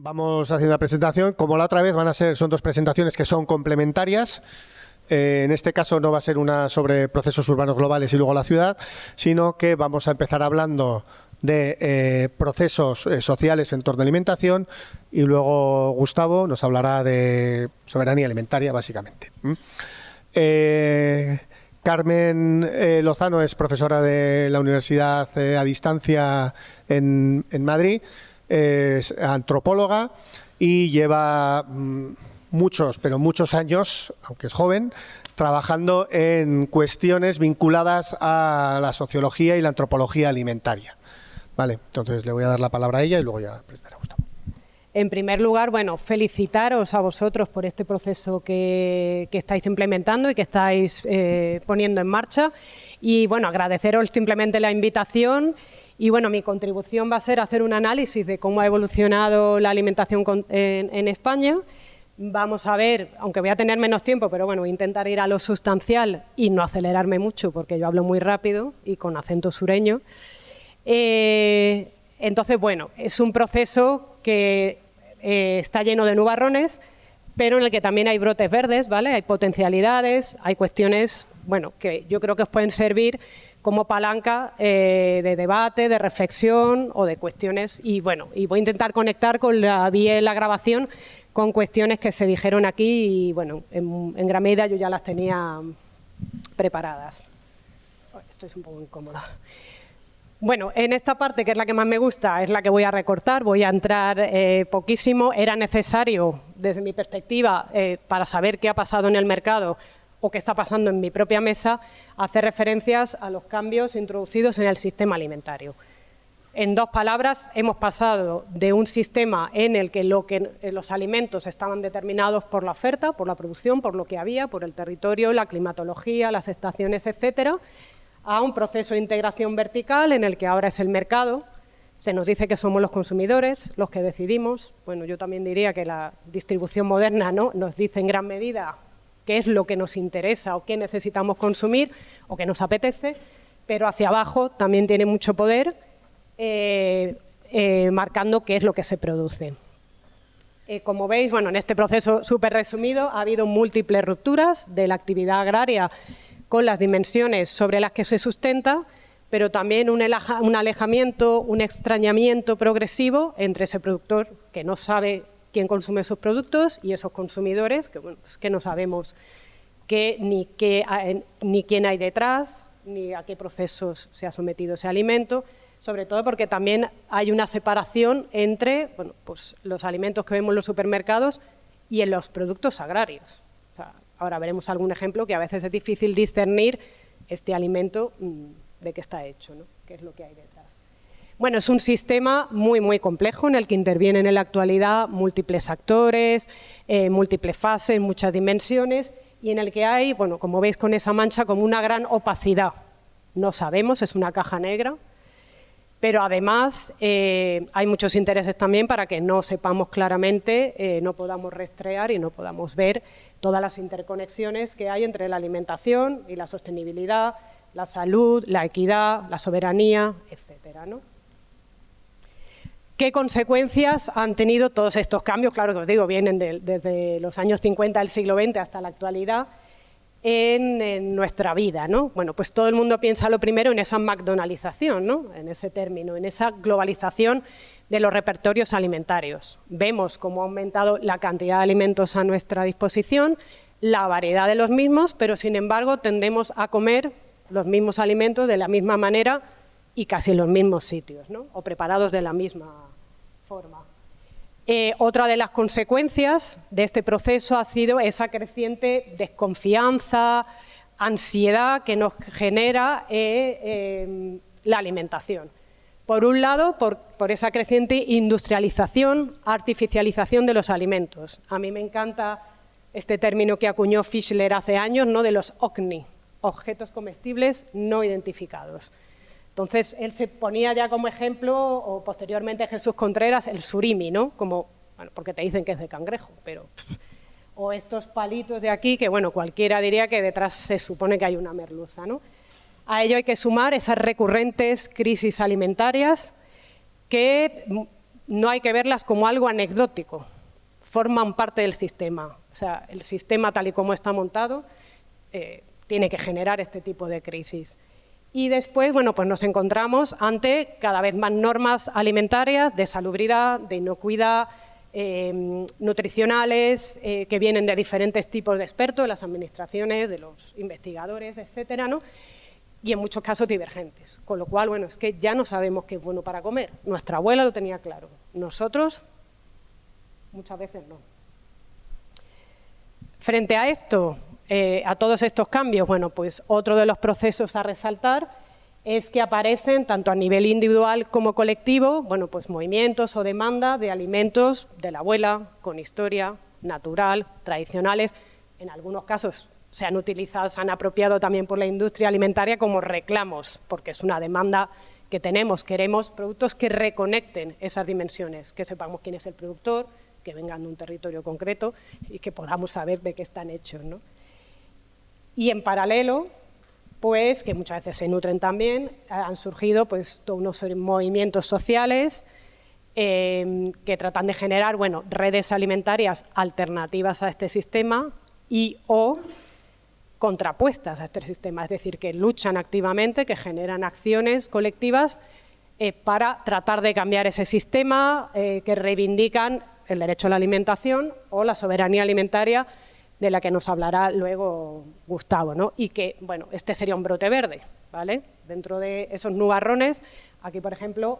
Vamos haciendo la presentación. Como la otra vez, son dos presentaciones que son complementarias. En este caso no va a ser una sobre procesos urbanos globales y luego la ciudad, sino que vamos a empezar hablando de procesos sociales en torno a alimentación y luego Gustavo nos hablará de soberanía alimentaria, básicamente. Carmen Lozano es profesora de la Universidad a Distancia en Madrid. Es antropóloga y lleva muchos años, aunque es joven, trabajando en cuestiones vinculadas a la sociología y la antropología alimentaria. Vale, entonces le voy a dar la palabra a ella y luego ya presentaré a Gustavo. En primer lugar, felicitaros a vosotros por este proceso que estáis implementando y que estáis poniendo en marcha. Y agradeceros simplemente la invitación. Y mi contribución va a ser hacer un análisis de cómo ha evolucionado la alimentación en España. Vamos a ver, aunque voy a tener menos tiempo, pero voy a intentar ir a lo sustancial y no acelerarme mucho porque yo hablo muy rápido y con acento sureño. Entonces, es un proceso que está lleno de nubarrones, pero en el que también hay brotes verdes, ¿vale? Hay potencialidades, hay cuestiones, que yo creo que os pueden servir como palanca de debate, de reflexión o de cuestiones. Y voy a intentar conectar con la grabación con cuestiones que se dijeron aquí y en gran medida yo ya las tenía preparadas. Estoy un poco incómoda. En esta parte, que es la que más me gusta, es la que voy a recortar, voy a entrar poquísimo. Era necesario, desde mi perspectiva, para saber qué ha pasado en el mercado o qué está pasando en mi propia mesa, hacer referencias a los cambios introducidos en el sistema alimentario. En dos palabras, hemos pasado de un sistema en el que los alimentos estaban determinados por la oferta, por la producción, por lo que había, por el territorio, la climatología, las estaciones, etcétera, a un proceso de integración vertical en el que ahora es el mercado. Se nos dice que somos los consumidores los que decidimos. Yo también diría que la distribución moderna, ¿no?, nos dice en gran medida qué es lo que nos interesa o qué necesitamos consumir o qué nos apetece, pero hacia abajo también tiene mucho poder marcando qué es lo que se produce. Como veis, en este proceso súper resumido ha habido múltiples rupturas de la actividad agraria con las dimensiones sobre las que se sustenta, pero también un alejamiento, un extrañamiento progresivo entre ese productor que no sabe quién consume esos productos y esos consumidores que no sabemos ni quién hay detrás, ni a qué procesos se ha sometido ese alimento, sobre todo porque también hay una separación entre los alimentos que vemos en los supermercados y en los productos agrarios. O sea, ahora veremos algún ejemplo que a veces es difícil discernir este alimento de qué está hecho, ¿no?, qué es lo que hay detrás. Es un sistema muy complejo en el que intervienen en la actualidad múltiples actores, múltiples fases, muchas dimensiones, y en el que hay, como veis con esa mancha, como una gran opacidad. No sabemos, es una caja negra, pero además hay muchos intereses también para que no sepamos claramente, no podamos rastrear y no podamos ver todas las interconexiones que hay entre la alimentación y la sostenibilidad, la salud, la equidad, la soberanía, etcétera, ¿no? ¿Qué consecuencias han tenido todos estos cambios? Claro que os digo, vienen desde los años 50 del siglo XX hasta la actualidad en nuestra vida, ¿no? Pues todo el mundo piensa lo primero en esa McDonaldización, ¿no?, en ese término, en esa globalización de los repertorios alimentarios. Vemos cómo ha aumentado la cantidad de alimentos a nuestra disposición, la variedad de los mismos, pero sin embargo tendemos a comer los mismos alimentos de la misma manera y casi en los mismos sitios, ¿no?, o preparados de la misma forma. Otra de las consecuencias de este proceso ha sido esa creciente desconfianza, ansiedad que nos genera la alimentación. Por un lado, por esa creciente industrialización, artificialización de los alimentos. A mí me encanta este término que acuñó Fischler hace años, ¿no?, de los OCNI, objetos comestibles no identificados. Entonces, él se ponía ya como ejemplo, o posteriormente Jesús Contreras, el surimi, ¿no?, porque te dicen que es de cangrejo, pero... O estos palitos de aquí, que cualquiera diría que detrás se supone que hay una merluza, ¿no? A ello hay que sumar esas recurrentes crisis alimentarias que no hay que verlas como algo anecdótico, forman parte del sistema. O sea, el sistema tal y como está montado tiene que generar este tipo de crisis. Y después, bueno, pues nos encontramos ante cada vez más normas alimentarias de salubridad, de inocuidad, nutricionales, que vienen de diferentes tipos de expertos, de las administraciones, de los investigadores, etcétera, ¿no? Y en muchos casos divergentes. Con lo cual, bueno, es que ya no sabemos qué es bueno para comer. Nuestra abuela lo tenía claro. Nosotros, muchas veces no. Frente a esto, a todos estos cambios, bueno, pues otro de los procesos a resaltar es que aparecen, tanto a nivel individual como colectivo, bueno, pues movimientos o demanda de alimentos de la abuela, con historia, natural, tradicionales. En algunos casos se han utilizado, se han apropiado también por la industria alimentaria como reclamos, porque es una demanda que tenemos. Queremos productos que reconecten esas dimensiones, que sepamos quién es el productor, que vengan de un territorio concreto y que podamos saber de qué están hechos, ¿no? Y en paralelo, pues, que muchas veces se nutren también, han surgido pues todos unos movimientos sociales que tratan de generar, bueno, redes alimentarias alternativas a este sistema y o contrapuestas a este sistema, es decir, que luchan activamente, que generan acciones colectivas para tratar de cambiar ese sistema, que reivindican el derecho a la alimentación o la soberanía alimentaria, de la que nos hablará luego Gustavo, ¿no? Y que, bueno, este sería un brote verde, ¿vale? Dentro de esos nubarrones, aquí, por ejemplo,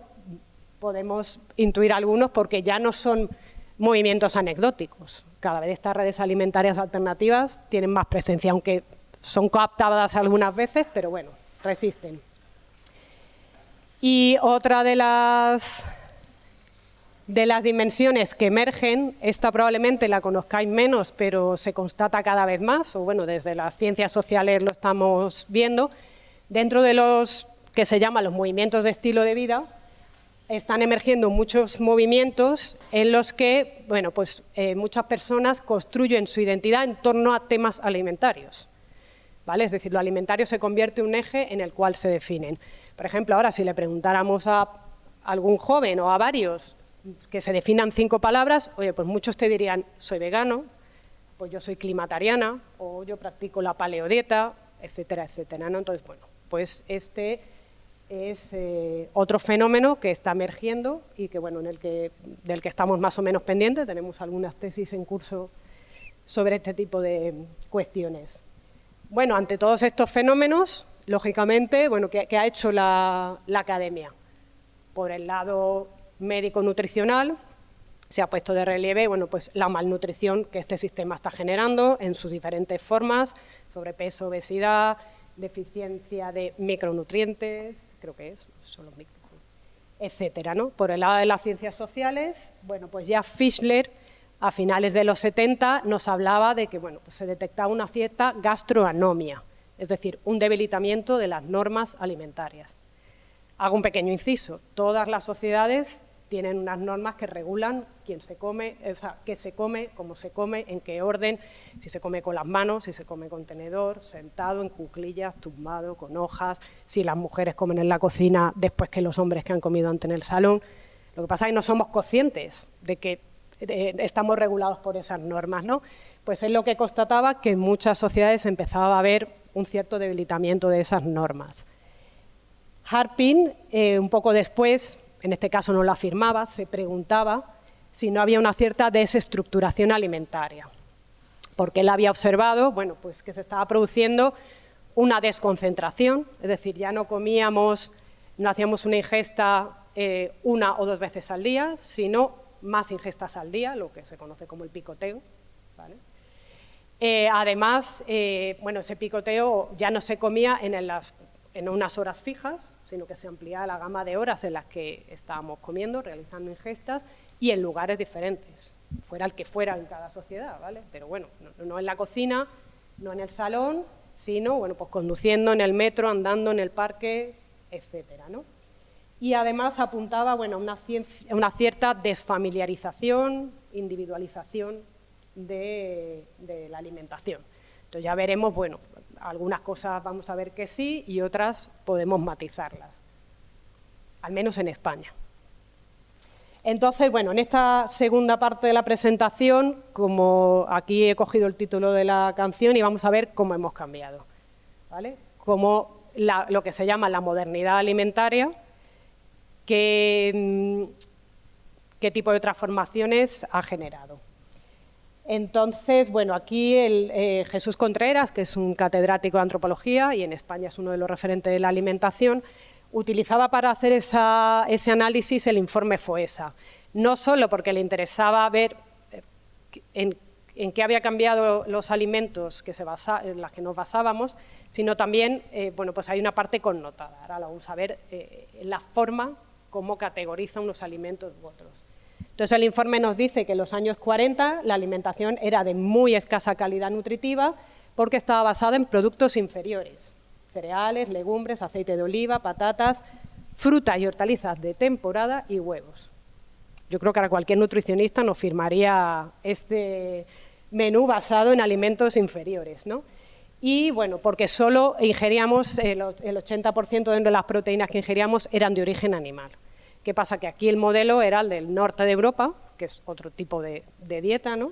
podemos intuir algunos porque ya no son movimientos anecdóticos. Cada vez estas redes alimentarias alternativas tienen más presencia, aunque son cooptadas algunas veces, pero bueno, resisten. Y otra de las dimensiones que emergen, esta probablemente la conozcáis menos, pero se constata cada vez más, o bueno, desde las ciencias sociales lo estamos viendo, dentro de los que se llaman los movimientos de estilo de vida, están emergiendo muchos movimientos en los que, bueno, pues muchas personas construyen su identidad en torno a temas alimentarios, ¿vale? Es decir, lo alimentario se convierte en un eje en el cual se definen. Por ejemplo, ahora si le preguntáramos a algún joven o a varios que se definan 5 palabras, oye, pues muchos te dirían, soy vegano, pues yo soy climatariana, o yo practico la paleodieta, etcétera, etcétera, ¿no? Entonces, bueno, pues este es otro fenómeno que está emergiendo y que, bueno, del que estamos más o menos pendientes, tenemos algunas tesis en curso sobre este tipo de cuestiones. Bueno, ante todos estos fenómenos, lógicamente, bueno, ¿qué ha hecho la academia? Por el lado médico-nutricional, se ha puesto de relieve, bueno, pues la malnutrición que este sistema está generando en sus diferentes formas, sobrepeso, obesidad, deficiencia de micronutrientes, creo que son los micro, etcétera, ¿no? Por el lado de las ciencias sociales, bueno, pues ya Fischler, a finales de los 70, nos hablaba de que, bueno, pues se detectaba una cierta gastroanomia, es decir, un debilitamiento de las normas alimentarias. Hago un pequeño inciso, todas las sociedades tienen unas normas que regulan quién se come, o sea, qué se come, cómo se come, en qué orden, si se come con las manos, si se come con tenedor, sentado, en cuclillas, tumbado, con hojas, si las mujeres comen en la cocina después que los hombres que han comido antes en el salón. Lo que pasa es que no somos conscientes de que estamos regulados por esas normas, ¿no? Pues es lo que constataba que en muchas sociedades empezaba a haber un cierto debilitamiento de esas normas. Harpin, un poco después, en este caso no lo afirmaba, se preguntaba si no había una cierta desestructuración alimentaria, porque él había observado, bueno, pues que se estaba produciendo una desconcentración, es decir, ya no comíamos, no hacíamos una ingesta 1 o 2 veces al día, sino más ingestas al día, lo que se conoce como el picoteo, ¿vale? Además, bueno, ese picoteo ya no se comía en unas horas fijas, sino que se ampliaba la gama de horas en las que estábamos comiendo, realizando ingestas, y en lugares diferentes, fuera el que fuera en cada sociedad, ¿vale? Pero bueno, no en la cocina, no en el salón, sino, bueno, pues conduciendo en el metro, andando en el parque, etcétera, ¿no? Y además apuntaba, bueno, a una cierta desfamiliarización, individualización de la alimentación. Entonces ya veremos, bueno, algunas cosas vamos a ver que sí y otras podemos matizarlas, al menos en España. Entonces, bueno, en esta segunda parte de la presentación, como aquí he cogido el título de la canción y vamos a ver cómo hemos cambiado, ¿vale? Cómo lo que se llama la modernidad alimentaria, qué tipo de transformaciones ha generado. Entonces, bueno, aquí Jesús Contreras, que es un catedrático de antropología y en España es uno de los referentes de la alimentación, utilizaba para hacer ese análisis el informe FOESA, no solo porque le interesaba ver en qué había cambiado los alimentos en los que nos basábamos, sino también, bueno, pues hay una parte connotada, ahora lo vamos a ver, la forma como categoriza unos alimentos u otros. Entonces el informe nos dice que en los años 40 la alimentación era de muy escasa calidad nutritiva porque estaba basada en productos inferiores, cereales, legumbres, aceite de oliva, patatas, frutas y hortalizas de temporada y huevos. Yo creo que ahora cualquier nutricionista nos firmaría este menú basado en alimentos inferiores, ¿no? Y bueno, porque solo ingeríamos, el 80% de las proteínas que ingeríamos eran de origen animal. ¿Qué pasa? Que aquí el modelo era el del norte de Europa, que es otro tipo de dieta, ¿no?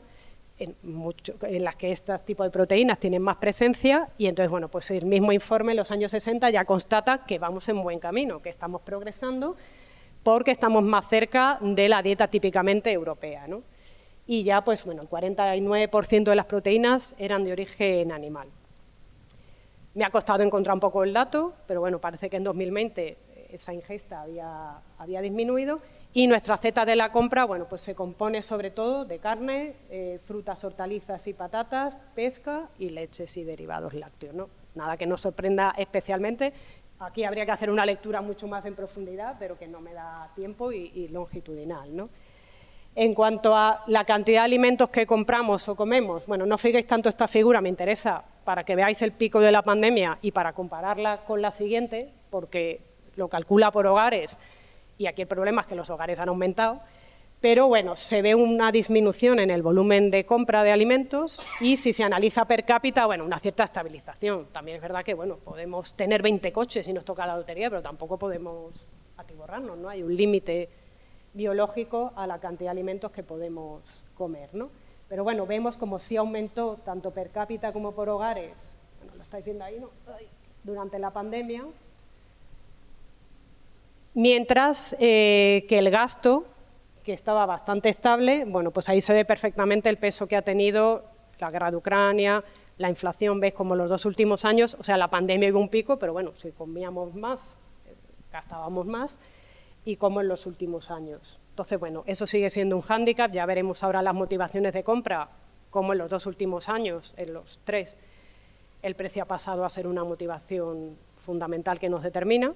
En las que este tipo de proteínas tienen más presencia y entonces, bueno, pues el mismo informe en los años 60 ya constata que vamos en buen camino, que estamos progresando porque estamos más cerca de la dieta típicamente europea, ¿no? Y ya, pues bueno, el 49% de las proteínas eran de origen animal. Me ha costado encontrar un poco el dato, pero bueno, parece que en 2020 esa ingesta había disminuido. Y nuestra cesta de la compra, bueno, pues se compone sobre todo de carne, frutas, hortalizas y patatas, pesca y leches y derivados lácteos, ¿no? Nada que nos sorprenda especialmente. Aquí habría que hacer una lectura mucho más en profundidad, pero que no me da tiempo y longitudinal, ¿no? En cuanto a la cantidad de alimentos que compramos o comemos, bueno, no fijéis tanto esta figura, me interesa para que veáis el pico de la pandemia y para compararla con la siguiente, porque lo calcula por hogares. Y aquí el problema es que los hogares han aumentado, pero bueno, se ve una disminución en el volumen de compra de alimentos y si se analiza per cápita, bueno, una cierta estabilización. También es verdad que, bueno, podemos tener 20 coches y nos toca la lotería, pero tampoco podemos atiborrarnos, ¿no? Hay un límite biológico a la cantidad de alimentos que podemos comer, ¿no? Pero bueno, vemos como sí aumentó tanto per cápita como por hogares, bueno, lo estáis viendo ahí, ¿no? Durante la pandemia. Mientras que el gasto, que estaba bastante estable, bueno, pues ahí se ve perfectamente el peso que ha tenido la guerra de Ucrania, la inflación, ves como los 2 últimos años, o sea, la pandemia hubo un pico, pero bueno, si comíamos más, gastábamos más, y como en los últimos años. Entonces, bueno, eso sigue siendo un hándicap, ya veremos ahora las motivaciones de compra, como en los 2 últimos años, en los 3, el precio ha pasado a ser una motivación fundamental que nos determina.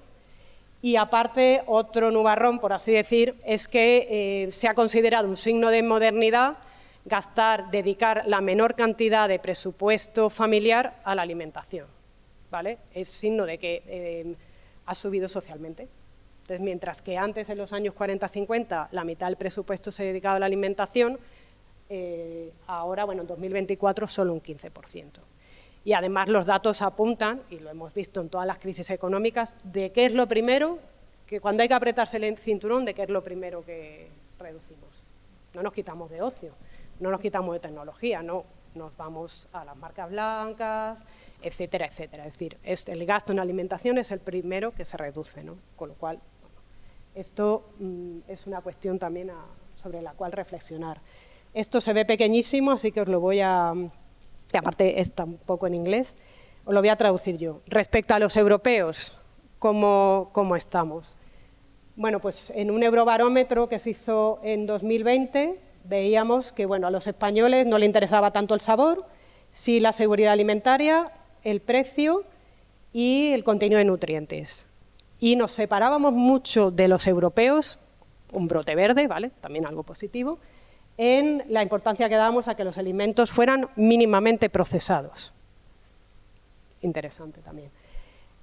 Y aparte, otro nubarrón, por así decir, es que se ha considerado un signo de modernidad dedicar la menor cantidad de presupuesto familiar a la alimentación, ¿vale? Es signo de que ha subido socialmente. Entonces, mientras que antes, en los años 40-50, la mitad del presupuesto se dedicaba a la alimentación, ahora, bueno, en 2024, solo un 15%. Y además los datos apuntan, y lo hemos visto en todas las crisis económicas, de qué es lo primero, que cuando hay que apretarse el cinturón, de qué es lo primero que reducimos. No nos quitamos de ocio, no nos quitamos de tecnología, no, nos vamos a las marcas blancas, etcétera, etcétera. Es decir, el gasto en alimentación es el primero que se reduce, ¿no? Con lo cual, bueno, esto es una cuestión también sobre la cual reflexionar. Esto se ve pequeñísimo, así que os lo voy a... que aparte está un poco en inglés, os lo voy a traducir yo. Respecto a los europeos, ¿cómo estamos? Bueno, pues en un eurobarómetro que se hizo en 2020, veíamos que, bueno, a los españoles no les interesaba tanto el sabor, sí la seguridad alimentaria, el precio y el contenido de nutrientes. Y nos separábamos mucho de los europeos, un brote verde, ¿vale? También algo positivo, en la importancia que dábamos a que los alimentos fueran mínimamente procesados. Interesante también.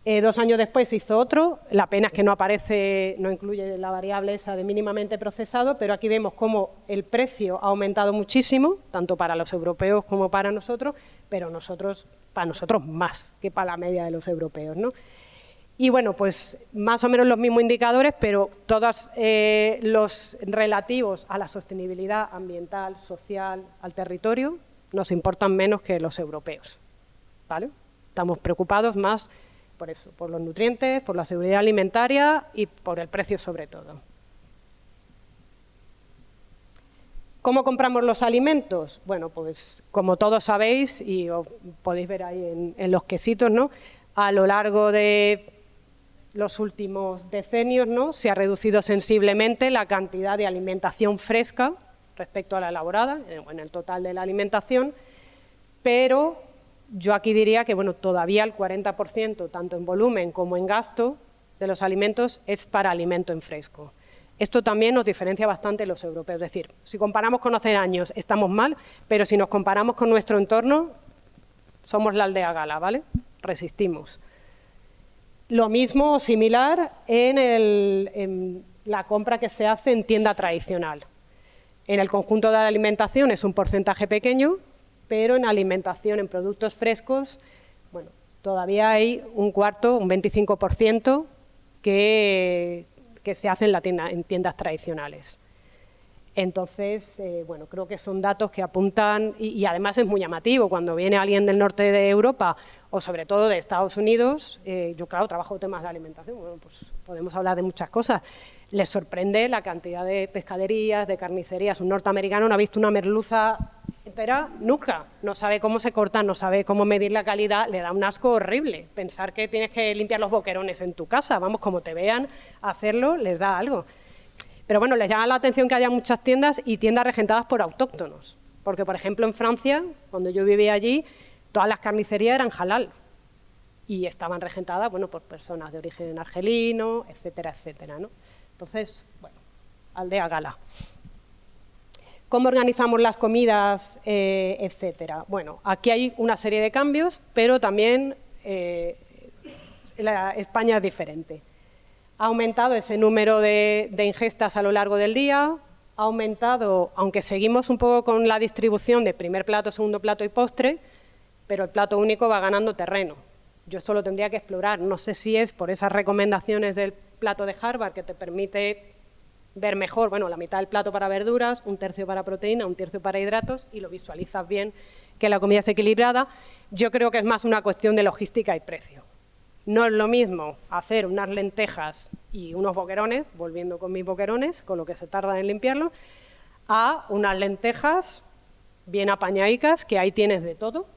2 años después se hizo otro, la pena es que no aparece, no incluye la variable esa de mínimamente procesado, pero aquí vemos cómo el precio ha aumentado muchísimo, tanto para los europeos como para nosotros, pero para nosotros más que para la media de los europeos, ¿no? Y bueno, pues más o menos los mismos indicadores, pero todos los relativos a la sostenibilidad ambiental, social, al territorio, nos importan menos que los europeos, ¿vale? Estamos preocupados más por eso, por los nutrientes, por la seguridad alimentaria y por el precio sobre todo. ¿Cómo compramos los alimentos? Bueno, pues como todos sabéis, y os podéis ver ahí en los quesitos, ¿no? A lo largo de los últimos decenios, ¿no? Se ha reducido sensiblemente la cantidad de alimentación fresca respecto a la elaborada, en el total de la alimentación, pero yo aquí diría que bueno, todavía el 40%, tanto en volumen como en gasto, de los alimentos es para alimento en fresco. Esto también nos diferencia bastante los europeos, es decir, si comparamos con hace años estamos mal, pero si nos comparamos con nuestro entorno, somos la aldea gala, ¿vale? Resistimos. Lo mismo o similar en la compra que se hace en tienda tradicional. En el conjunto de la alimentación es un porcentaje pequeño, pero en alimentación, en productos frescos, bueno, todavía hay un cuarto, un 25% que se hace en tiendas tradicionales. Entonces, bueno, creo que son datos que apuntan, y además es muy llamativo, cuando viene alguien del norte de Europa o sobre todo de Estados Unidos, yo claro, trabajo temas de alimentación, bueno, pues podemos hablar de muchas cosas, les sorprende la cantidad de pescaderías, de carnicerías. Un norteamericano no ha visto una merluza entera nunca, no sabe cómo se cortan, no sabe cómo medir la calidad, le da un asco horrible. Pensar que tienes que limpiar los boquerones en tu casa, vamos, como te vean hacerlo, les da algo. Pero bueno, les llama la atención que haya muchas tiendas y tiendas regentadas por autóctonos, porque por ejemplo en Francia, cuando yo vivía allí, todas las carnicerías eran halal y estaban regentadas, bueno, por personas de origen argelino, etcétera, etcétera, ¿no? Entonces, bueno, aldea gala. ¿Cómo organizamos las comidas, etcétera? Bueno, aquí hay una serie de cambios, pero también España es diferente. Ha aumentado ese número de ingestas a lo largo del día, ha aumentado, aunque seguimos un poco con la distribución de primer plato, segundo plato y postre, pero el plato único va ganando terreno. Yo esto lo tendría que explorar, no sé si es por esas recomendaciones del plato de Harvard que te permite ver mejor, bueno, la mitad del plato para verduras, un tercio para proteína, un tercio para hidratos y lo visualizas bien que la comida es equilibrada. Yo creo que es más una cuestión de logística y precio. No es lo mismo hacer unas lentejas y unos boquerones, volviendo con mis boquerones, con lo que se tarda en limpiarlo, a unas lentejas bien apañadicas, que ahí tienes de todo,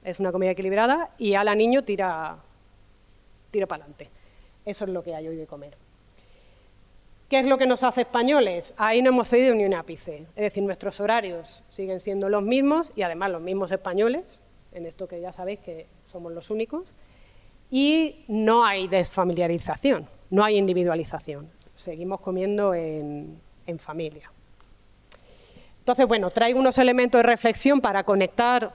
es una comida equilibrada, y a la niño tira para adelante. Eso es lo que hay hoy de comer. ¿Qué es lo que nos hace españoles? Ahí no hemos cedido ni un ápice, es decir, nuestros horarios siguen siendo los mismos, y además los mismos españoles, en esto que ya sabéis que somos los únicos, y no hay desfamiliarización, no hay individualización. Seguimos comiendo en familia. Entonces, bueno, traigo unos elementos de reflexión para conectar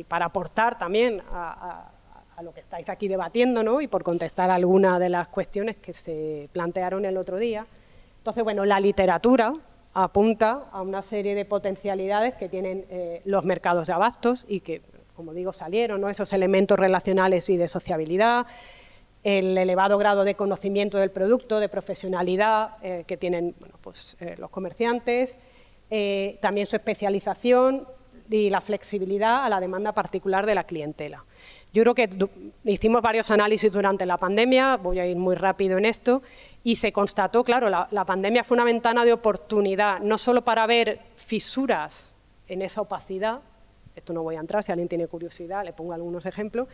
para aportar también a lo que estáis aquí debatiendo, ¿no? Y por contestar algunas de las cuestiones que se plantearon el otro día. Entonces, bueno, la literatura apunta a una serie de potencialidades que tienen los mercados de abastos y que, como digo, salieron, ¿no? Esos elementos relacionales y de sociabilidad, el elevado grado de conocimiento del producto, de profesionalidad que tienen, bueno, pues, los comerciantes, también su especialización y la flexibilidad a la demanda particular de la clientela. Yo creo que hicimos varios análisis durante la pandemia, voy a ir muy rápido en esto, y se constató, claro, la pandemia fue una ventana de oportunidad, no solo para ver fisuras en esa opacidad, esto no voy a entrar, si alguien tiene curiosidad, le pongo algunos ejemplos,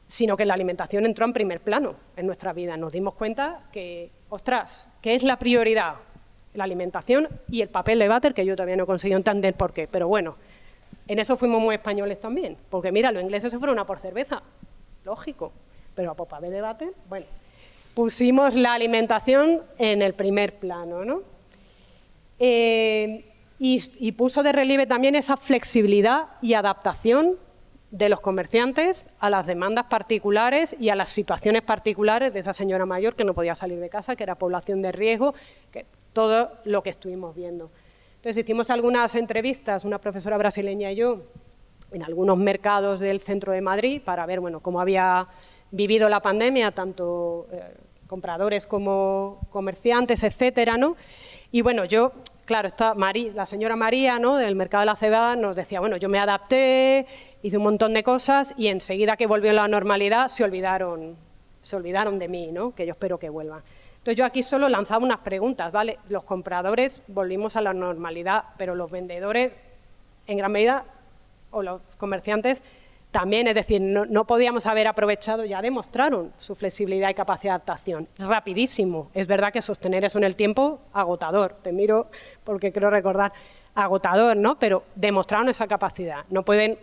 sino que la alimentación entró en primer plano en nuestra vida. Nos dimos cuenta que, ostras, ¿qué es la prioridad? La alimentación y el papel de váter, que yo todavía no he conseguido entender por qué, pero bueno, en eso fuimos muy españoles también, porque mira, los ingleses se fueron a por cerveza, lógico, pero a por papel de váter, bueno, pusimos la alimentación en el primer plano, ¿no? Y puso de relieve también esa flexibilidad y adaptación de los comerciantes a las demandas particulares y a las situaciones particulares de esa señora mayor que no podía salir de casa, que era población de riesgo, que todo lo que estuvimos viendo. Entonces hicimos algunas entrevistas, una profesora brasileña y yo, en algunos mercados del centro de Madrid para ver, bueno, cómo había vivido la pandemia, tanto compradores como comerciantes, etcétera, ¿no? Y bueno, yo, claro, la señora María, ¿no?, del mercado de la cebada, nos decía, bueno, yo me adapté, hice un montón de cosas y enseguida que volvió la normalidad se olvidaron de mí, ¿no?, que yo espero que vuelvan. Entonces yo aquí solo lanzaba unas preguntas, ¿vale? Los compradores volvimos a la normalidad, pero los vendedores, en gran medida, o los comerciantes también, es decir, no podíamos haber aprovechado, ya demostraron su flexibilidad y capacidad de adaptación. Rapidísimo. Es verdad que sostener eso en el tiempo, agotador. Te miro porque creo recordar, agotador, ¿no? Pero demostraron esa capacidad. No pueden,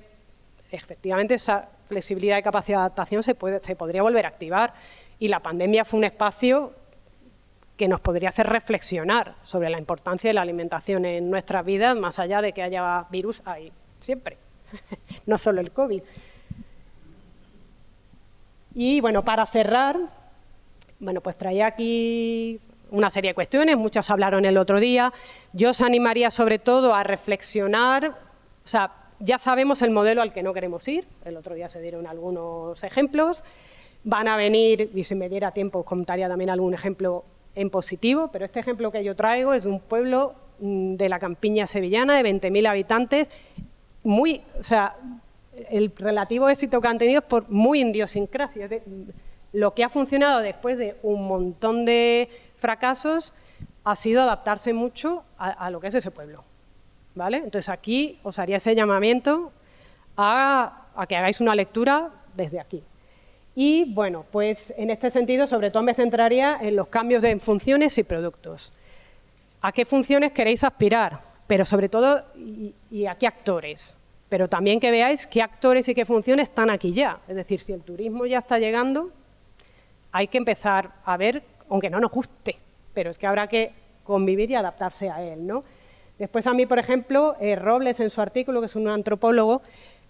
efectivamente, esa flexibilidad y capacidad de adaptación se podría volver a activar. Y la pandemia fue un espacio que nos podría hacer reflexionar sobre la importancia de la alimentación en nuestras vidas, más allá de que haya virus ahí siempre. No solo el COVID. Y bueno, para cerrar, bueno, pues traía aquí una serie de cuestiones, muchas hablaron el otro día. Yo os animaría sobre todo a reflexionar, o sea, ya sabemos el modelo al que no queremos ir, el otro día se dieron algunos ejemplos, van a venir, y si me diera tiempo os contaría también algún ejemplo en positivo, pero este ejemplo que yo traigo es de un pueblo de la campiña sevillana de 20.000 habitantes, o sea, el relativo éxito que han tenido es por muy idiosincrasia. Lo que ha funcionado después de un montón de fracasos ha sido adaptarse mucho a lo que es ese pueblo, ¿vale? Entonces aquí os haría ese llamamiento a que hagáis una lectura desde aquí. Y bueno, pues en este sentido sobre todo me centraría en los cambios en funciones y productos. ¿A qué funciones queréis aspirar? Pero sobre todo, y a qué actores, pero también que veáis qué actores y qué funciones están aquí ya. Es decir, si el turismo ya está llegando, hay que empezar a ver, aunque no nos guste, pero es que habrá que convivir y adaptarse a él, ¿no? Después a mí, por ejemplo, Robles en su artículo, que es un antropólogo,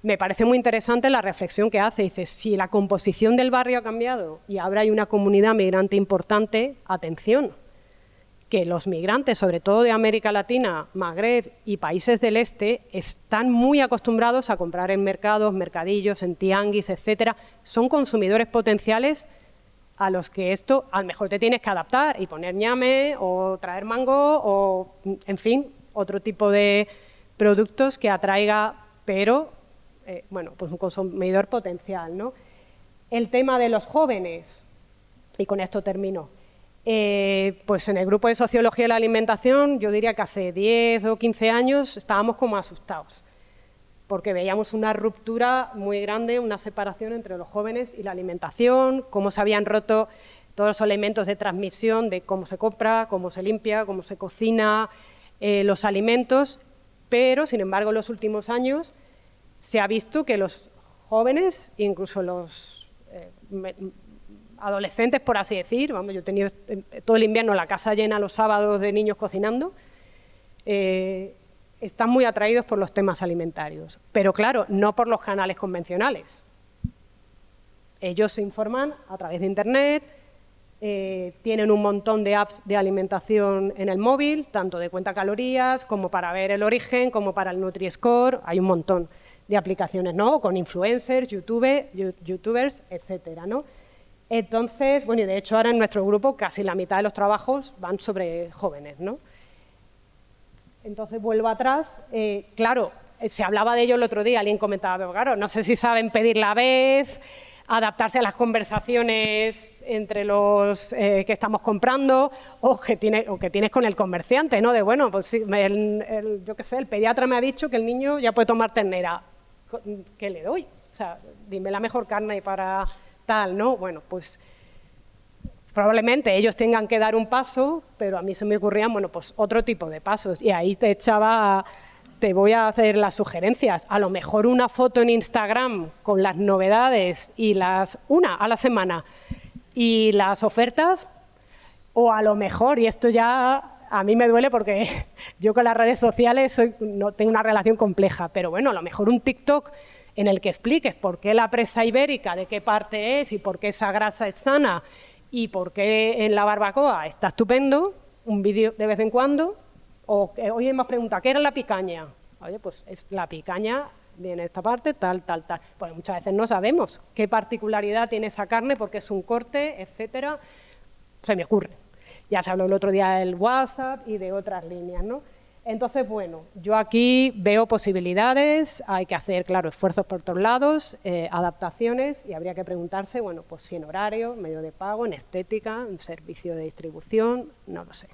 me parece muy interesante la reflexión que hace. Dice, si la composición del barrio ha cambiado y ahora hay una comunidad migrante importante, atención, que los migrantes, sobre todo de América Latina, Magreb y países del este, están muy acostumbrados a comprar en mercados, mercadillos, en tianguis, etcétera. Son consumidores potenciales a los que esto, a lo mejor te tienes que adaptar y poner ñame o traer mango o, en fin, otro tipo de productos que atraiga, pero, bueno, pues un consumidor potencial, ¿no? El tema de los jóvenes, y con esto termino. Pues en el grupo de Sociología de la Alimentación, yo diría que hace 10 o 15 años estábamos como asustados, porque veíamos una ruptura muy grande, una separación entre los jóvenes y la alimentación, cómo se habían roto todos los elementos de transmisión de cómo se compra, cómo se limpia, cómo se cocina los alimentos, pero sin embargo en los últimos años se ha visto que los jóvenes, incluso los adolescentes, por así decir, vamos, yo he tenido todo el invierno la casa llena los sábados de niños cocinando, están muy atraídos por los temas alimentarios, pero claro, no por los canales convencionales. Ellos se informan a través de Internet, tienen un montón de apps de alimentación en el móvil, tanto de cuenta calorías como para ver el origen, como para el Nutri-Score, hay un montón de aplicaciones, ¿no? Con influencers, youtubers, etcétera, ¿no? Entonces, bueno, y de hecho ahora en nuestro grupo casi la mitad de los trabajos van sobre jóvenes, ¿no? Entonces vuelvo atrás, claro, se hablaba de ello el otro día, alguien comentaba, pero claro, no sé si saben pedir la vez, adaptarse a las conversaciones entre los que estamos comprando o que tienes con el comerciante, ¿no? De bueno, pues sí, yo qué sé, el pediatra me ha dicho que el niño ya puede tomar ternera, ¿qué le doy? O sea, dime la mejor carne para tal, ¿no? Bueno, pues probablemente ellos tengan que dar un paso, pero a mí se me ocurrían, bueno, pues otro tipo de pasos. Y ahí te voy a hacer las sugerencias. A lo mejor una foto en Instagram con las novedades y una a la semana y las ofertas, o a lo mejor, y esto ya a mí me duele porque yo con las redes sociales no tengo una relación compleja, pero bueno, a lo mejor un TikTok en el que expliques por qué la presa ibérica, de qué parte es y por qué esa grasa es sana y por qué en la barbacoa está estupendo, un vídeo de vez en cuando, o hoy me has preguntado, ¿qué era la picaña? Oye, pues la picaña viene esta parte, tal. Pues muchas veces no sabemos qué particularidad tiene esa carne porque es un corte, etcétera. Se me ocurre. Ya se habló el otro día del WhatsApp y de otras líneas, ¿no? Entonces, bueno, yo aquí veo posibilidades, hay que hacer, claro, esfuerzos por todos lados, adaptaciones, y habría que preguntarse, bueno, pues si en horario, medio de pago, en estética, en servicio de distribución, no lo sé.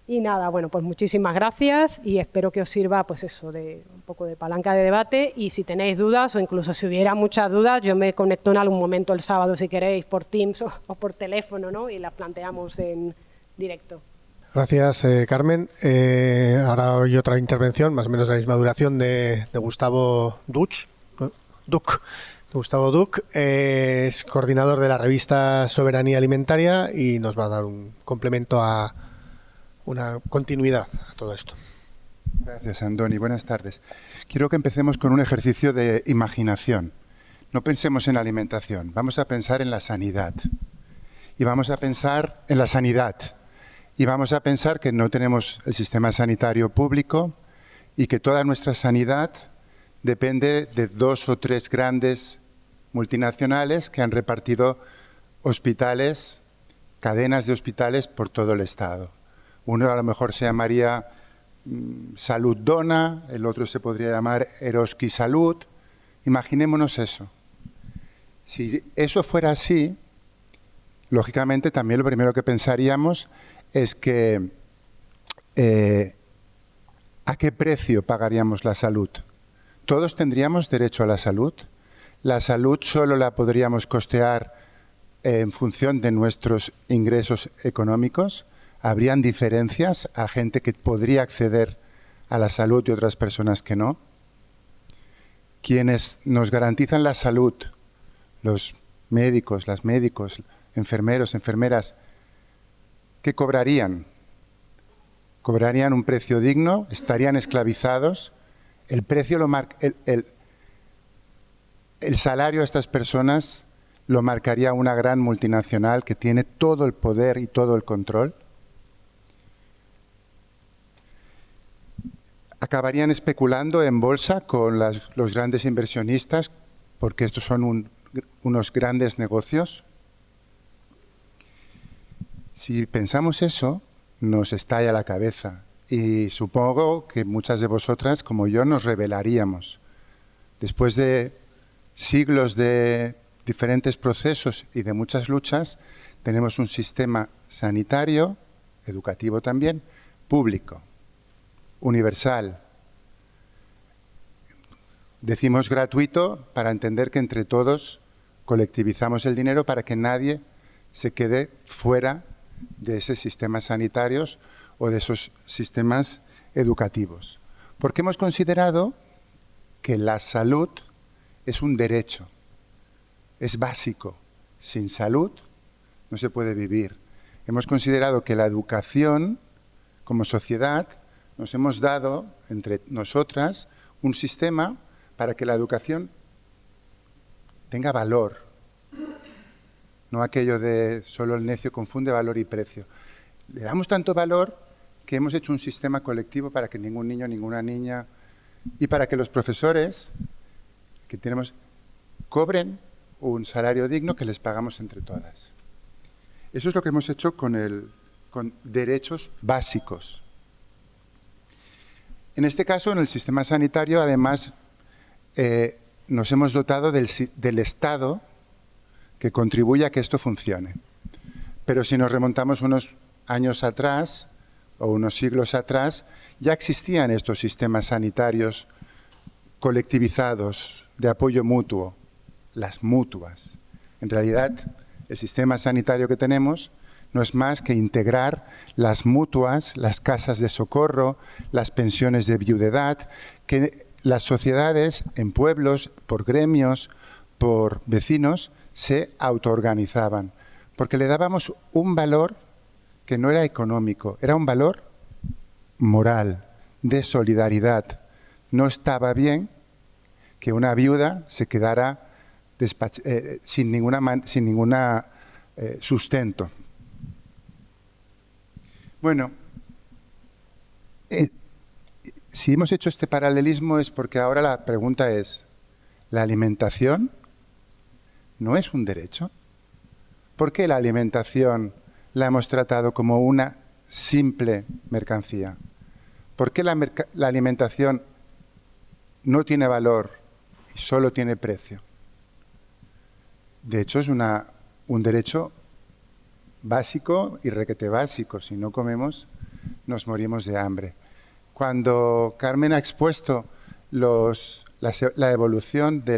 Y nada, bueno, pues muchísimas gracias y espero que os sirva, pues eso, de un poco de palanca de debate, y si tenéis dudas o incluso si hubiera muchas dudas, yo me conecto en algún momento el sábado, si queréis, por Teams o por teléfono, ¿no? Y las planteamos en directo. Gracias, Carmen. Ahora hay otra intervención, más o menos de la misma duración, de Gustavo Duch. Gustavo Duch es coordinador de la revista Soberanía Alimentaria y nos va a dar un complemento a una continuidad a todo esto. Gracias, Andoni. Buenas tardes. Quiero que empecemos con un ejercicio de imaginación. No pensemos en la alimentación, vamos a pensar en la sanidad. Y vamos a pensar en la sanidad. Y vamos a pensar que no tenemos el sistema sanitario público y que toda nuestra sanidad depende de 2 o 3 grandes multinacionales que han repartido hospitales, cadenas de hospitales por todo el Estado. Uno a lo mejor se llamaría Salud Dona, el otro se podría llamar Eroski Salud. Imaginémonos eso. Si eso fuera así, lógicamente también lo primero que pensaríamos es que ¿a qué precio pagaríamos la salud? ¿Todos tendríamos derecho a la salud? ¿La salud solo la podríamos costear en función de nuestros ingresos económicos? ¿Habrían diferencias a gente que podría acceder a la salud y otras personas que no? Quienes nos garantizan la salud, los médicos, las médicos, enfermeros, enfermeras, ¿qué cobrarían? ¿Cobrarían un precio digno? ¿Estarían esclavizados? El precio el salario a estas personas lo marcaría una gran multinacional que tiene todo el poder y todo el control. Acabarían especulando en bolsa con los grandes inversionistas, porque estos son unos grandes negocios. Si pensamos eso, nos estalla la cabeza y supongo que muchas de vosotras, como yo, nos rebelaríamos. Después de siglos de diferentes procesos y de muchas luchas, tenemos un sistema sanitario, educativo también, público, universal. Decimos gratuito para entender que entre todos colectivizamos el dinero para que nadie se quede fuera de esos sistemas sanitarios o de esos sistemas educativos. Porque hemos considerado que la salud es un derecho, es básico. Sin salud no se puede vivir. Hemos considerado que la educación, como sociedad, nos hemos dado entre nosotras un sistema para que la educación tenga valor. No aquello de solo el necio confunde valor y precio. Le damos tanto valor que hemos hecho un sistema colectivo para que ningún niño, ninguna niña y para que los profesores que tenemos cobren un salario digno que les pagamos entre todas. Eso es lo que hemos hecho con derechos básicos. En este caso, en el sistema sanitario, además, nos hemos dotado del Estado que contribuye a que esto funcione. Pero si nos remontamos unos años atrás o unos siglos atrás, ya existían estos sistemas sanitarios colectivizados de apoyo mutuo, las mutuas. En realidad, el sistema sanitario que tenemos no es más que integrar las mutuas, las casas de socorro, las pensiones de viudedad, que las sociedades en pueblos, por gremios, por vecinos, se autoorganizaban, porque le dábamos un valor que no era económico, era un valor moral, de solidaridad. No estaba bien que una viuda se quedara sin ninguna sustento. Bueno, si hemos hecho este paralelismo es porque ahora la pregunta es, ¿la alimentación no es un derecho? ¿Por qué la alimentación la hemos tratado como una simple mercancía? ¿Por qué la alimentación no tiene valor y solo tiene precio? De hecho, es un derecho básico y requete básico. Si no comemos, nos morimos de hambre. Cuando Carmen ha expuesto la evolución de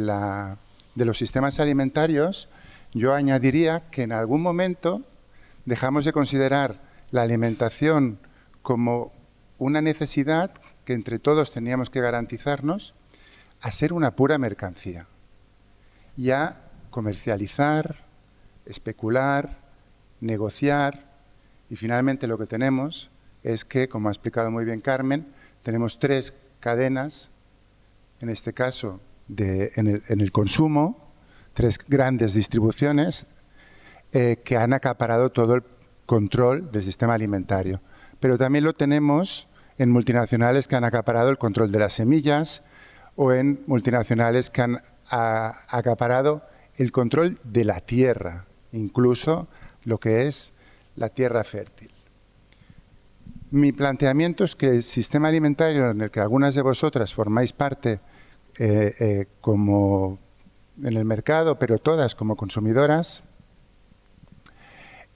los sistemas alimentarios, yo añadiría que en algún momento dejamos de considerar la alimentación como una necesidad que entre todos teníamos que garantizarnos a ser una pura mercancía y a comercializar, especular, negociar, y finalmente lo que tenemos es que, como ha explicado muy bien Carmen, tenemos 3 cadenas, en este caso en el consumo, 3 grandes distribuciones que han acaparado todo el control del sistema alimentario. Pero también lo tenemos en multinacionales que han acaparado el control de las semillas o en multinacionales que han acaparado el control de la tierra, incluso lo que es la tierra fértil. Mi planteamiento es que el sistema alimentario en el que algunas de vosotras formáis parte como en el mercado, pero todas como consumidoras,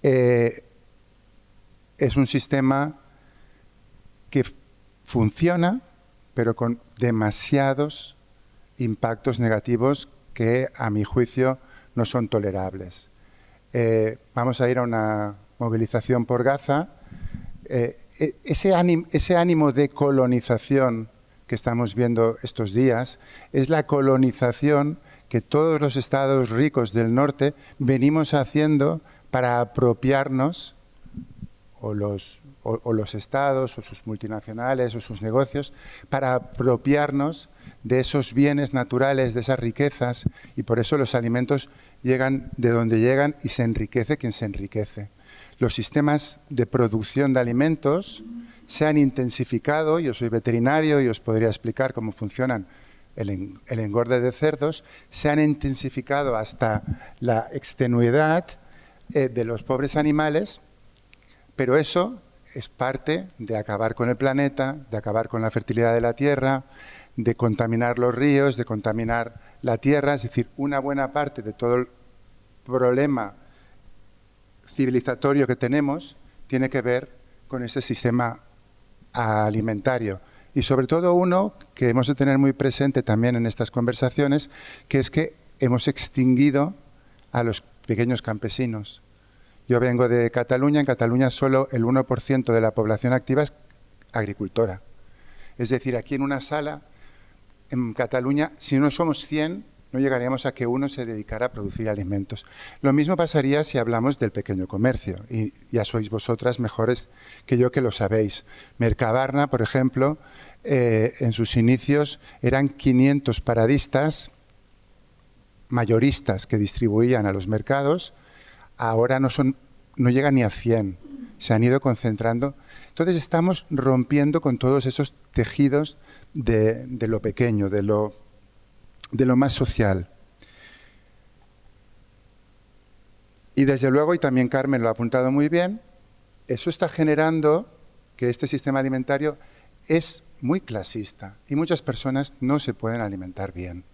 es un sistema que funciona, pero con demasiados impactos negativos que, a mi juicio, no son tolerables. Vamos a ir a una movilización por Gaza. Ese ánimo de colonización que estamos viendo estos días es la colonización que todos los estados ricos del norte venimos haciendo para apropiarnos, o los estados, o sus multinacionales, o sus negocios, para apropiarnos de esos bienes naturales, de esas riquezas, y por eso los alimentos llegan de donde llegan y se enriquece quien se enriquece. Los sistemas de producción de alimentos se han intensificado. Yo soy veterinario y os podría explicar cómo funcionan el engorde de cerdos. Se han intensificado hasta la extenuidad de los pobres animales, pero eso es parte de acabar con el planeta, de acabar con la fertilidad de la tierra, de contaminar los ríos, de contaminar la tierra. Es decir, una buena parte de todo el problema civilizatorio que tenemos tiene que ver con ese sistema alimentario. Y sobre todo uno que hemos de tener muy presente también en estas conversaciones, que es que hemos extinguido a los pequeños campesinos. Yo vengo de Cataluña. En Cataluña solo el 1% de la población activa es agricultora. Es decir, aquí en una sala, en Cataluña, si no somos 100, no llegaríamos a que uno se dedicara a producir alimentos. Lo mismo pasaría si hablamos del pequeño comercio, y ya sois vosotras mejores que yo que lo sabéis. Mercabarna, por ejemplo, en sus inicios eran 500 paradistas, mayoristas, que distribuían a los mercados. Ahora no llegan ni a 100, se han ido concentrando. Entonces estamos rompiendo con todos esos tejidos de lo pequeño, de lo más social. Y desde luego, y también Carmen lo ha apuntado muy bien, eso está generando que este sistema alimentario es muy clasista y muchas personas no se pueden alimentar bien.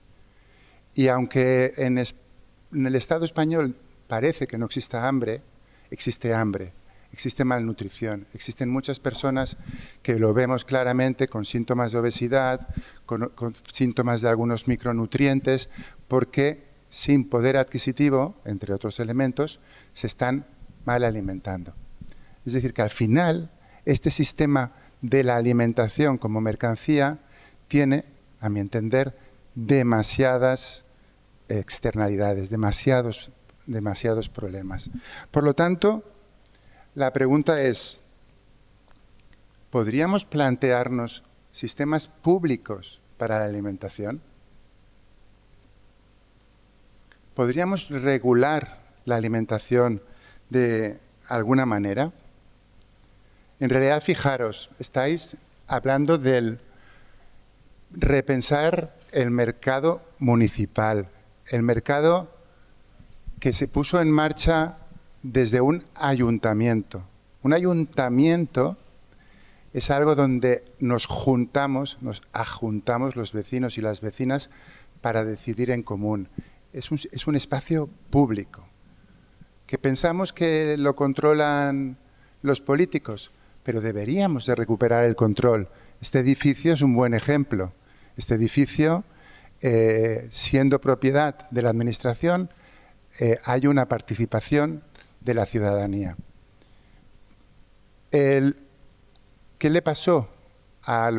Y aunque en el Estado español parece que no exista hambre, existe malnutrición. Existen muchas personas que lo vemos claramente con síntomas de obesidad, con síntomas de algunos micronutrientes, porque sin poder adquisitivo, entre otros elementos, se están mal alimentando. Es decir, que al final este sistema de la alimentación como mercancía tiene, a mi entender, demasiadas externalidades, demasiados problemas. Por lo tanto, la pregunta es, ¿podríamos plantearnos sistemas públicos para la alimentación? ¿Podríamos regular la alimentación de alguna manera? En realidad, fijaros, estáis hablando del repensar el mercado municipal, el mercado que se puso en marcha desde un ayuntamiento. Un ayuntamiento es algo donde nos ajuntamos los vecinos y las vecinas para decidir en común. Es un espacio público, que pensamos que lo controlan los políticos, pero deberíamos de recuperar el control. Este edificio es un buen ejemplo. Este edificio, siendo propiedad de la Administración, hay una participación de la ciudadanía. ¿Qué le pasó a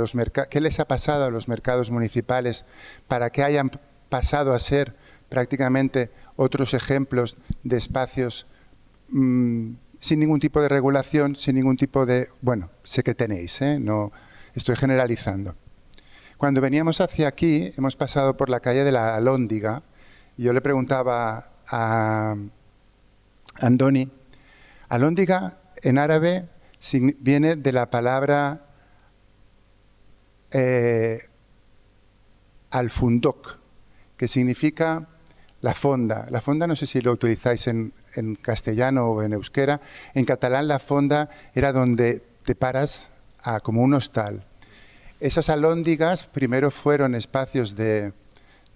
qué les ha pasado a los mercados municipales para que hayan pasado a ser prácticamente otros ejemplos de espacios sin ningún tipo de regulación, sin ningún tipo de... Bueno, sé que tenéis, no estoy generalizando. Cuando veníamos hacia aquí, hemos pasado por la calle de la Alhóndiga, y yo le preguntaba a Andoni, Alhóndiga en árabe viene de la palabra al-fundok, que significa la fonda. La fonda no sé si lo utilizáis en castellano o en euskera. En catalán la fonda era donde te paras como un hostal. Esas alhóndigas primero fueron espacios de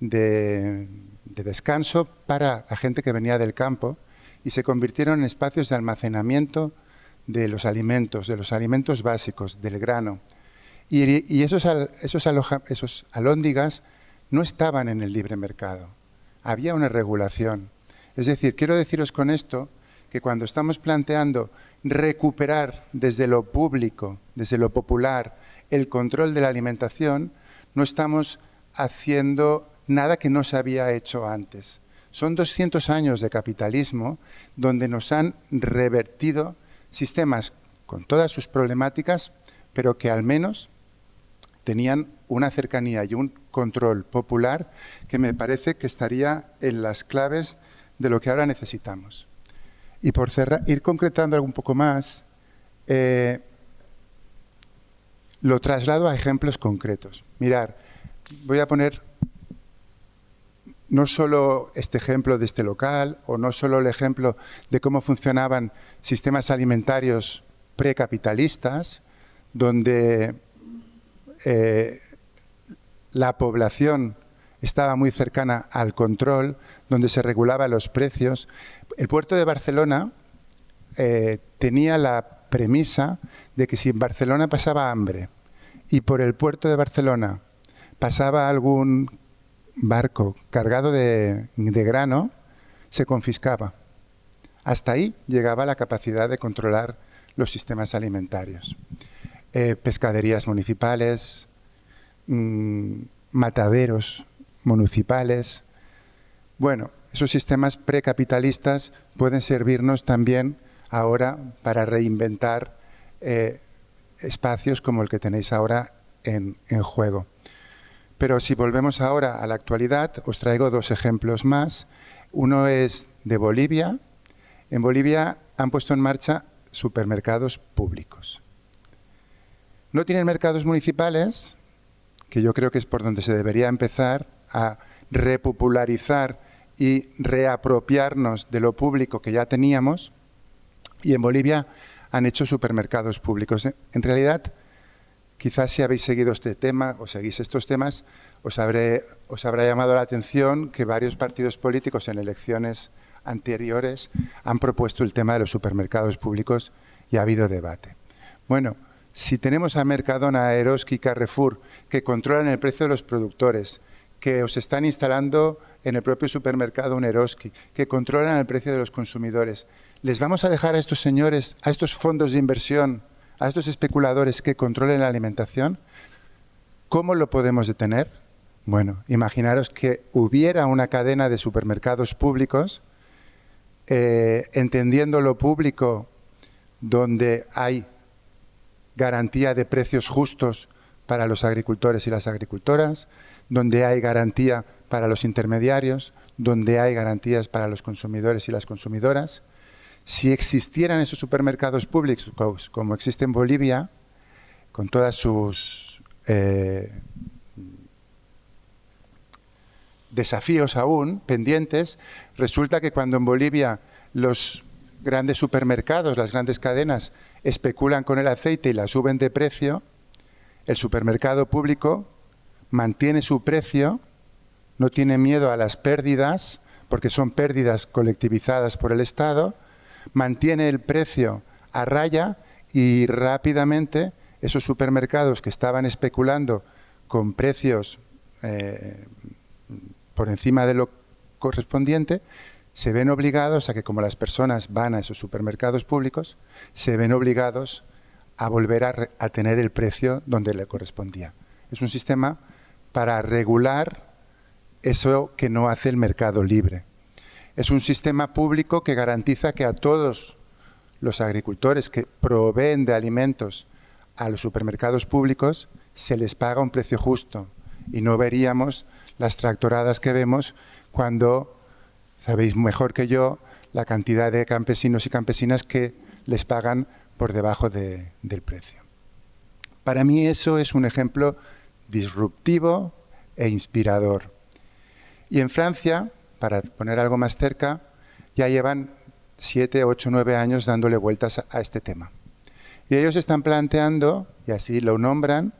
descanso para la gente que venía del campo y se convirtieron en espacios de almacenamiento de los alimentos básicos, del grano. Y esos alhóndigas no estaban en el libre mercado. Había una regulación. Es decir, quiero deciros con esto que cuando estamos planteando recuperar desde lo público, desde lo popular, el control de la alimentación, no estamos haciendo nada que no se había hecho antes. Son 200 años de capitalismo donde nos han revertido sistemas con todas sus problemáticas, pero que al menos tenían una cercanía y un control popular que me parece que estaría en las claves de lo que ahora necesitamos. Y por ir concretando un poco más, lo traslado a ejemplos concretos. Mirad, voy a poner no solo este ejemplo de este local, o no solo el ejemplo de cómo funcionaban sistemas alimentarios precapitalistas, donde la población estaba muy cercana al control, donde se regulaban los precios. El puerto de Barcelona tenía la premisa de que si en Barcelona pasaba hambre y por el puerto de Barcelona pasaba algún barco cargado de grano, se confiscaba. Hasta ahí llegaba la capacidad de controlar los sistemas alimentarios. Pescaderías municipales, mataderos municipales. Bueno, esos sistemas precapitalistas pueden servirnos también ahora para reinventar espacios como el que tenéis ahora en juego. Pero si volvemos ahora a la actualidad, os traigo dos ejemplos más. Uno es de Bolivia. En Bolivia han puesto en marcha supermercados públicos. No tienen mercados municipales, que yo creo que es por donde se debería empezar a repopularizar y reapropiarnos de lo público que ya teníamos. Y en Bolivia han hecho supermercados públicos. En realidad, quizás si habéis seguido este tema o seguís estos temas, os habrá llamado la atención que varios partidos políticos en elecciones anteriores han propuesto el tema de los supermercados públicos y ha habido debate. Bueno, si tenemos a Mercadona, Eroski y Carrefour que controlan el precio de los productores, que os están instalando en el propio supermercado un Eroski, que controlan el precio de los consumidores, ¿les vamos a dejar a estos señores, a estos fondos de inversión, a estos especuladores que controlen la alimentación? ¿Cómo lo podemos detener? Bueno, imaginaros que hubiera una cadena de supermercados públicos, entendiendo lo público, donde hay garantía de precios justos para los agricultores y las agricultoras, donde hay garantía para los intermediarios, donde hay garantías para los consumidores y las consumidoras. Si existieran esos supermercados públicos como existe en Bolivia, con todas sus desafíos aún pendientes. Resulta que cuando en Bolivia los grandes supermercados, las grandes cadenas, especulan con el aceite y la suben de precio, el supermercado público mantiene su precio, no tiene miedo a las pérdidas, porque son pérdidas colectivizadas por el Estado, mantiene el precio a raya y rápidamente esos supermercados que estaban especulando con precios por encima de lo correspondiente, se ven obligados a que, como las personas van a esos supermercados públicos, se ven obligados a volver a tener el precio donde le correspondía. Es un sistema para regular eso que no hace el mercado libre. Es un sistema público que garantiza que a todos los agricultores que proveen de alimentos a los supermercados públicos se les paga un precio justo, y no veríamos las tractoradas que vemos cuando, sabéis mejor que yo, la cantidad de campesinos y campesinas que les pagan por debajo del precio. Para mí eso es un ejemplo disruptivo e inspirador. Y en Francia, para poner algo más cerca, ya llevan 7, 8, 9 años dándole vueltas a este tema. Y ellos están planteando, y así lo nombran,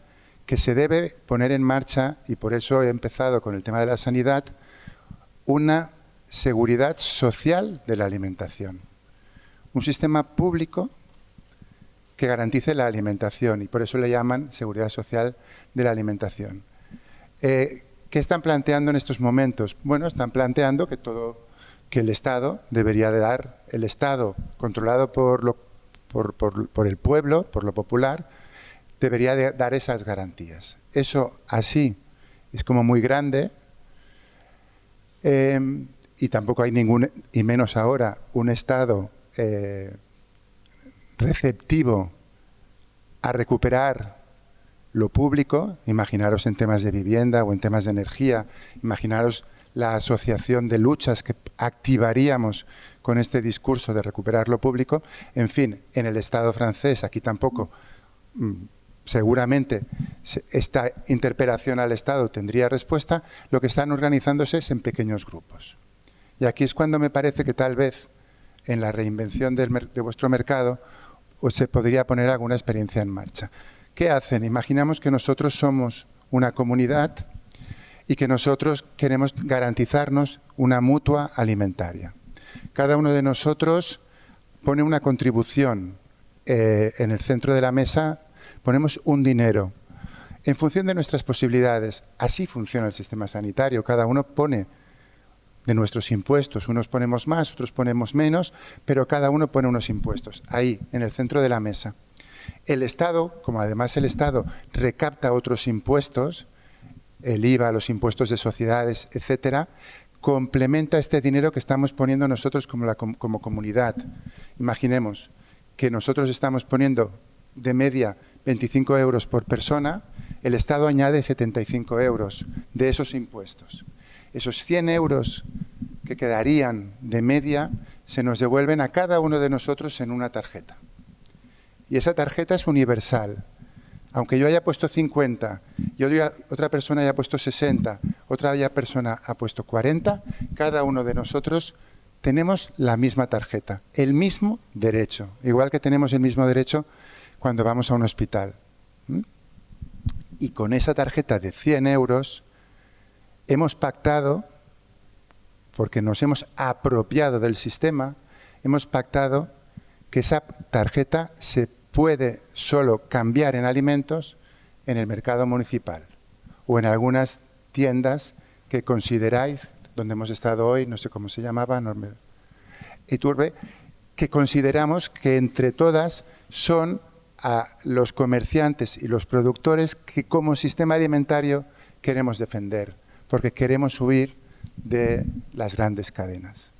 que se debe poner en marcha, y por eso he empezado con el tema de la sanidad, una seguridad social de la alimentación. Un sistema público que garantice la alimentación, y por eso le llaman seguridad social de la alimentación. ¿Qué están planteando en estos momentos? Bueno, están planteando que el Estado debería de dar, el Estado controlado por el pueblo, por lo popular, debería de dar esas garantías. Eso así es como muy grande, y tampoco hay ningún, y menos ahora, un Estado receptivo a recuperar lo público. Imaginaros en temas de vivienda o en temas de energía, imaginaros la asociación de luchas que activaríamos con este discurso de recuperar lo público. En fin, en el Estado francés, aquí tampoco, seguramente esta interpelación al Estado tendría respuesta. Lo que están organizándose es en pequeños grupos. Y aquí es cuando me parece que tal vez en la reinvención de vuestro mercado se podría poner alguna experiencia en marcha. ¿Qué hacen? Imaginamos que nosotros somos una comunidad y que nosotros queremos garantizarnos una mutua alimentaria. Cada uno de nosotros pone una contribución en el centro de la mesa, ponemos un dinero en función de nuestras posibilidades. Así funciona el sistema sanitario. Cada uno pone de nuestros impuestos. Unos ponemos más, otros ponemos menos, pero cada uno pone unos impuestos. Ahí, en el centro de la mesa. El Estado, como además el Estado recapta otros impuestos, el IVA, los impuestos de sociedades, etcétera, complementa este dinero que estamos poniendo nosotros como comunidad. Imaginemos que nosotros estamos poniendo de media 25 euros por persona, el Estado añade 75 euros de esos impuestos. Esos 100 euros que quedarían de media se nos devuelven a cada uno de nosotros en una tarjeta. Y esa tarjeta es universal. Aunque yo haya puesto 50, otra persona haya puesto 60, otra persona ha puesto 40, cada uno de nosotros tenemos la misma tarjeta, el mismo derecho, igual que tenemos el mismo derecho cuando vamos a un hospital. Y con esa tarjeta de 100 euros hemos pactado, porque nos hemos apropiado del sistema, hemos pactado que esa tarjeta se puede solo cambiar en alimentos en el mercado municipal o en algunas tiendas que consideráis, donde hemos estado hoy, no sé cómo se llamaba, Iturbe, que consideramos que entre todas son a los comerciantes y los productores que como sistema alimentario queremos defender, porque queremos huir de las grandes cadenas.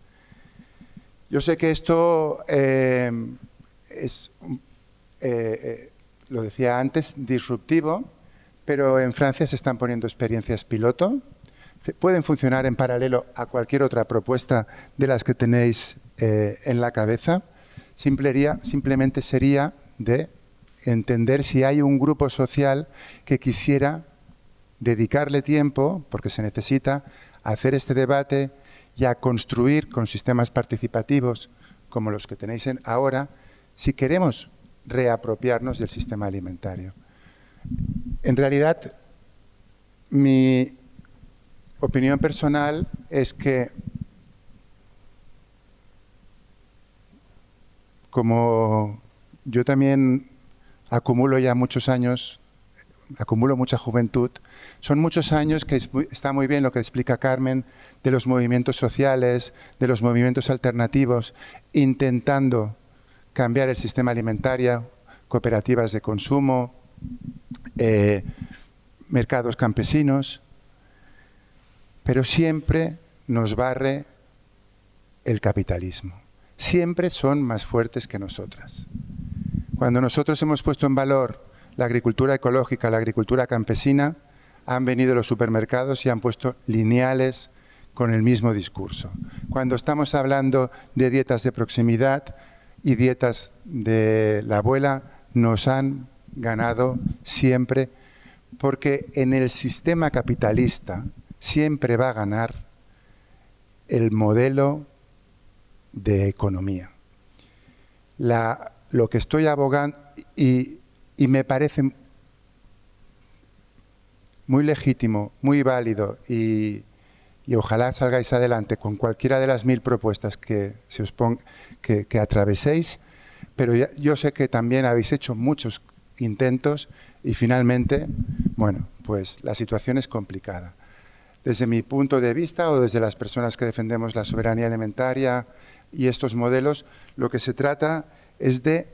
Yo sé que esto es, lo decía antes, disruptivo, pero en Francia se están poniendo experiencias piloto. Pueden funcionar en paralelo a cualquier otra propuesta de las que tenéis en la cabeza. Simplemente sería de entender si hay un grupo social que quisiera dedicarle tiempo, porque se necesita, a hacer este debate y a construir con sistemas participativos como los que tenéis ahora, si queremos reapropiarnos del sistema alimentario. En realidad, mi opinión personal es que, como yo también acumulo ya muchos años, acumulo mucha juventud, son muchos años que está muy bien lo que explica Carmen de los movimientos sociales, de los movimientos alternativos, intentando cambiar el sistema alimentario, cooperativas de consumo, mercados campesinos, pero siempre nos barre el capitalismo. Siempre son más fuertes que nosotras. Cuando nosotros hemos puesto en valor la agricultura ecológica, la agricultura campesina, han venido los supermercados y han puesto lineales con el mismo discurso. Cuando estamos hablando de dietas de proximidad y dietas de la abuela, nos han ganado siempre, porque en el sistema capitalista siempre va a ganar el modelo de economía. Lo que estoy abogando, y me parece muy legítimo, muy válido, y ojalá salgáis adelante con cualquiera de las 1000 propuestas que se os que atraveséis, pero yo sé que también habéis hecho muchos intentos y finalmente, bueno, pues la situación es complicada. Desde mi punto de vista o desde las personas que defendemos la soberanía alimentaria y estos modelos, lo que se trata es de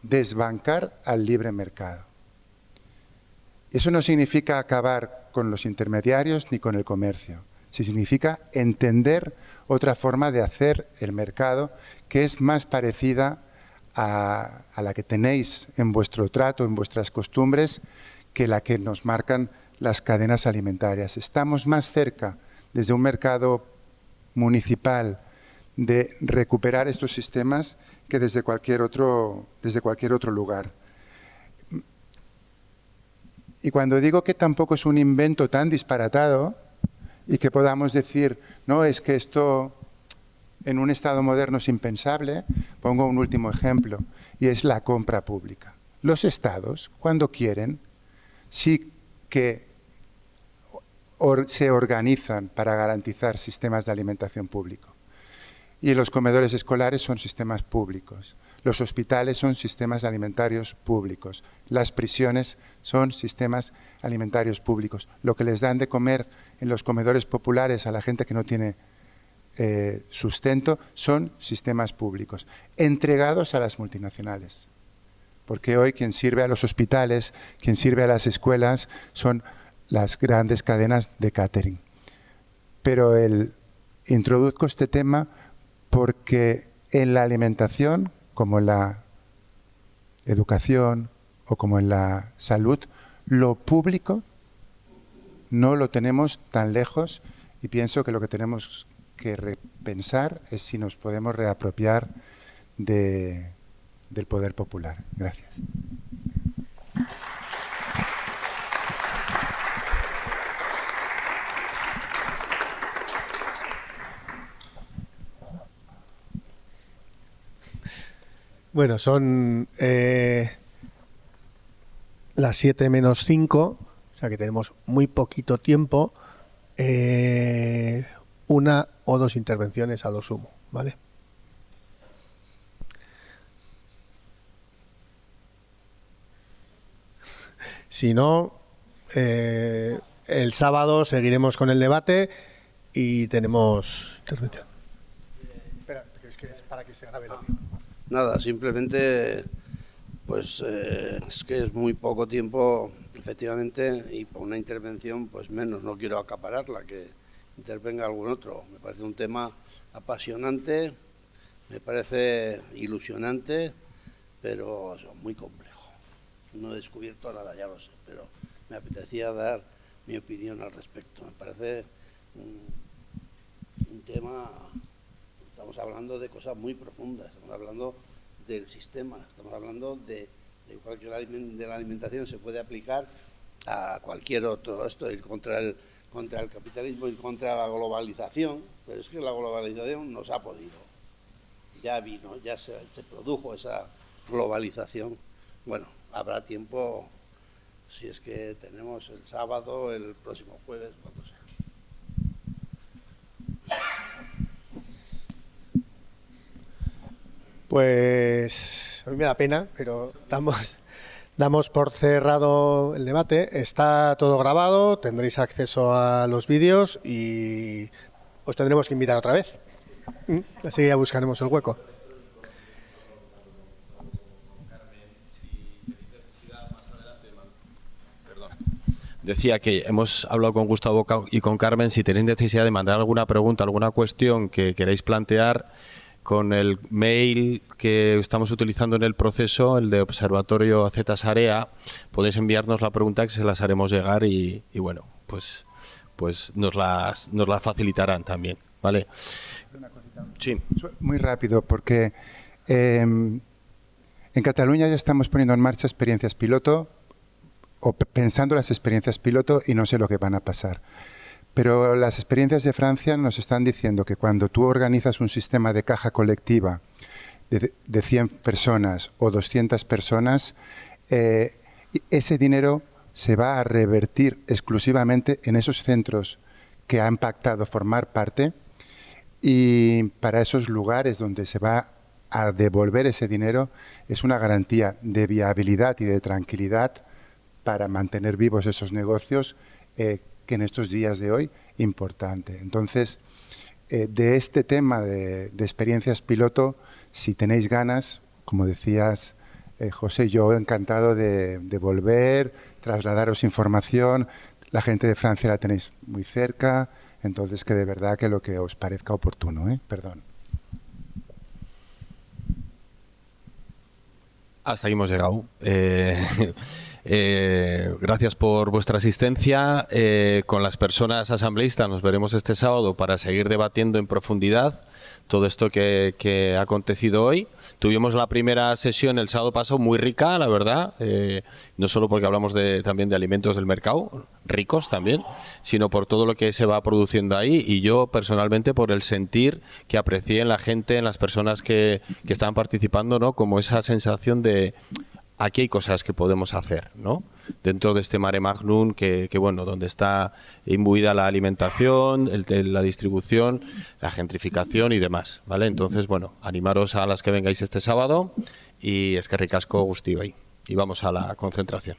desbancar al libre mercado. Eso no significa acabar con los intermediarios ni con el comercio. Significa entender otra forma de hacer el mercado que es más parecida a la que tenéis en vuestro trato, en vuestras costumbres, que la que nos marcan las cadenas alimentarias. Estamos más cerca, desde un mercado municipal, de recuperar estos sistemas que desde cualquier otro lugar. Y cuando digo que tampoco es un invento tan disparatado y que podamos decir, no, es que esto en un Estado moderno es impensable, pongo un último ejemplo, y es la compra pública. Los Estados, cuando quieren, sí que se organizan para garantizar sistemas de alimentación público. Y los comedores escolares son sistemas públicos. Los hospitales son sistemas alimentarios públicos. Las prisiones son sistemas alimentarios públicos. Lo que les dan de comer en los comedores populares a la gente que no tiene sustento son sistemas públicos, entregados a las multinacionales. Porque hoy quien sirve a los hospitales, quien sirve a las escuelas, son las grandes cadenas de catering. Pero introduzco este tema porque en la alimentación, como en la educación o como en la salud, lo público no lo tenemos tan lejos y pienso que lo que tenemos que repensar es si nos podemos reapropiar del poder popular. Gracias. Bueno, son las 7 menos 5, o sea que tenemos muy poquito tiempo. Una o dos intervenciones a lo sumo, ¿vale? Si no, el sábado seguiremos con el debate y tenemos intervención. Espera, es que es para que se grabe el audio. Nada, simplemente, pues es que es muy poco tiempo, efectivamente, y por una intervención, pues menos, no quiero acapararla, que intervenga algún otro. Me parece un tema apasionante, me parece ilusionante, pero eso, muy complejo. No he descubierto nada, ya lo sé, pero me apetecía dar mi opinión al respecto. Me parece un tema, estamos hablando de cosas muy profundas, estamos hablando del sistema, estamos hablando de cualquier de la alimentación se puede aplicar a cualquier otro, esto ir contra contra el capitalismo y contra la globalización, pero es que la globalización nos ha podido. Ya vino, ya se produjo esa globalización. Bueno, habrá tiempo, si es que tenemos el sábado, el próximo jueves, cuando sea. Pues a mí me da pena, pero damos por cerrado el debate. Está todo grabado, tendréis acceso a los vídeos y os tendremos que invitar otra vez. Así ya buscaremos el hueco. Decía que hemos hablado con Gustavo y con Carmen. Si tenéis necesidad de mandar alguna pregunta, alguna cuestión que queráis plantear, con el mail que estamos utilizando en el proceso, el de Observatorio Z Sarea, podéis enviarnos la pregunta que se las haremos llegar y bueno, pues nos la facilitarán también, ¿vale? Sí. Muy rápido, porque en Cataluña ya estamos poniendo en marcha experiencias piloto, o pensando las experiencias piloto, y no sé lo que van a pasar. Pero las experiencias de Francia nos están diciendo que cuando tú organizas un sistema de caja colectiva de 100 personas o 200 personas, ese dinero se va a revertir exclusivamente en esos centros que han pactado formar parte, y para esos lugares donde se va a devolver ese dinero es una garantía de viabilidad y de tranquilidad para mantener vivos esos negocios, que en estos días de hoy, importante. Entonces, de este tema de experiencias piloto, si tenéis ganas, como decías, José, yo encantado de volver, trasladaros información. La gente de Francia la tenéis muy cerca, entonces que de verdad que lo que os parezca oportuno, ¿eh? Perdón. Hasta aquí hemos llegado. Gracias por vuestra asistencia. Con las personas asambleístas nos veremos este sábado para seguir debatiendo en profundidad todo esto que ha acontecido hoy. Tuvimos la primera sesión el sábado pasado muy rica, la verdad, no solo porque hablamos también de alimentos del mercado, ricos también, sino por todo lo que se va produciendo ahí, y yo personalmente por el sentir que aprecié en la gente, en las personas que estaban participando, ¿no? Como esa sensación de aquí hay cosas que podemos hacer, ¿no? Dentro de este mare magnum que bueno, donde está imbuida la alimentación, la distribución, la gentrificación y demás, ¿vale? Entonces, bueno, animaros a las que vengáis este sábado y eskerrik asko guztioi. Y vamos a la concentración.